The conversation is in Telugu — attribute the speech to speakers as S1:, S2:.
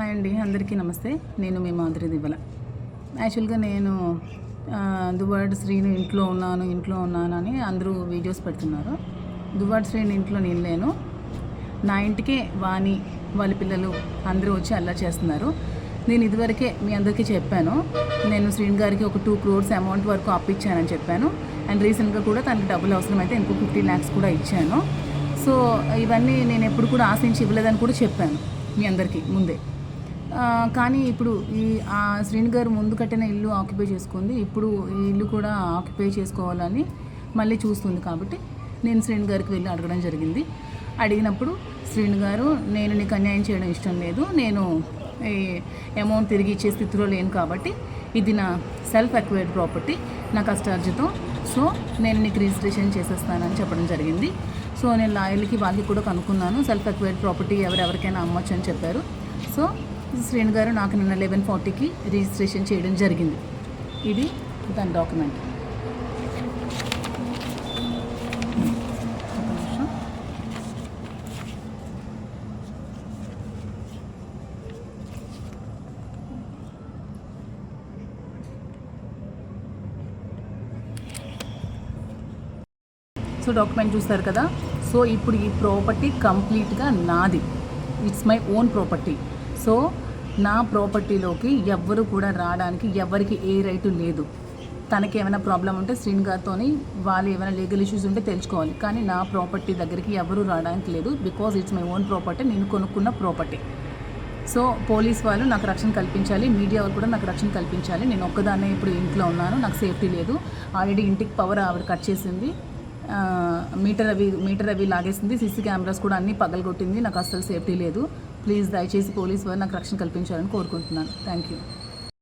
S1: హాయ్ అండి, అందరికీ నమస్తే. నేను మీ మాధురి దివ్వల. యాక్చువల్గా నేను దువ్వాడ శ్రీను ఇంట్లో ఉన్నాను అని అందరూ వీడియోస్ పెడుతున్నారు. దువ్వాడ శ్రీను ఇంట్లో నేను లేను. నా ఇంటికే వాణి వాళ్ళ పిల్లలు అందరూ వచ్చి అలా చేస్తున్నారు. నేను ఇదివరకే మీ అందరికీ చెప్పాను, నేను శ్రీను గారికి ఒక 2 crores అమౌంట్ వరకు అప్పిచ్చానని చెప్పాను. అండ్ రీసెంట్గా కూడా తనకి డబ్బులు అవసరమైతే ఇంకో 50 lakhs కూడా ఇచ్చాను. సో ఇవన్నీ నేను ఎప్పుడు కూడా ఆశించి ఇవ్వలేదని కూడా చెప్పాను మీ అందరికీ ముందే. కానీ ఇప్పుడు శ్రీను గారు ముందు కట్టిన ఇల్లు ఆక్యుపై చేసుకుంది, ఇప్పుడు ఈ ఇల్లు కూడా ఆక్యుపై చేసుకోవాలని మళ్ళీ చూస్తుంది. కాబట్టి నేను శ్రీను గారికి వెళ్ళి అడగడం జరిగింది. అడిగినప్పుడు శ్రీను గారు, నేను నీకు అన్యాయం చేయడం ఇష్టం లేదు, నేను ఈ అమౌంట్ తిరిగి ఇచ్చే స్థితిలో లేను, కాబట్టి ఇది నా సెల్ఫ్ అక్వైర్డ్ ప్రాపర్టీ, నా కష్టార్జితం, సో నేను నీకు రిజిస్ట్రేషన్ చేసేస్తానని చెప్పడం జరిగింది. సో నేను లాయర్లకి వాళ్ళకి కూడా కనుక్కున్నాను, సెల్ఫ్ అక్వైర్డ్ ప్రాపర్టీ ఎవరెవరికైనా అమ్మొచ్చు అని చెప్పారు. సో శ్రీను గారు నాకు నిన్న 11:40కి రిజిస్ట్రేషన్ చేయడం జరిగింది. ఇది దాని డాక్యుమెంట్. సో డాక్యుమెంట్ చూస్తారు కదా. సో ఇప్పుడు ఈ ప్రాపర్టీ కంప్లీట్గా నాది, it's my own property. So నా ప్రాపర్టీలోకి ఎవ్వరు కూడా రావడానికి ఎవరికి ఏ రైటు లేదు. తనకి ఏమైనా ప్రాబ్లం ఉంటే శ్రీను గారితో వాళ్ళు ఏమైనా లీగల్ ఇష్యూస్ ఉంటే తెలుసుకోవాలి, కానీ నా ప్రాపర్టీ దగ్గరికి ఎవరు రావడానికి లేదు. Because it's my own property, నేను కొనుక్కున్న ప్రాపర్టీ. సో పోలీస్ వాళ్ళు నాకు రక్షణ కల్పించాలి, మీడియా వాళ్ళు కూడా నాకు రక్షణ కల్పించాలి. నేను ఒక్కదాన్నే ఇప్పుడు ఇంట్లో ఉన్నాను, నాకు సేఫ్టీ లేదు. ఆల్రెడీ ఇంటికి పవర్ ఆవిడ కట్ చేసింది, మీటర్ అవి లాగేసింది, సీసీ కెమెరాస్ కూడా అన్నీ పగలగొట్టింది. నాకు అస్సలు సేఫ్టీ లేదు. ప్లీజ్ దయచేసి పోలీస్ వారు నాకు రక్షణ కల్పించాలని కోరుకుంటున్నాను. Thank you.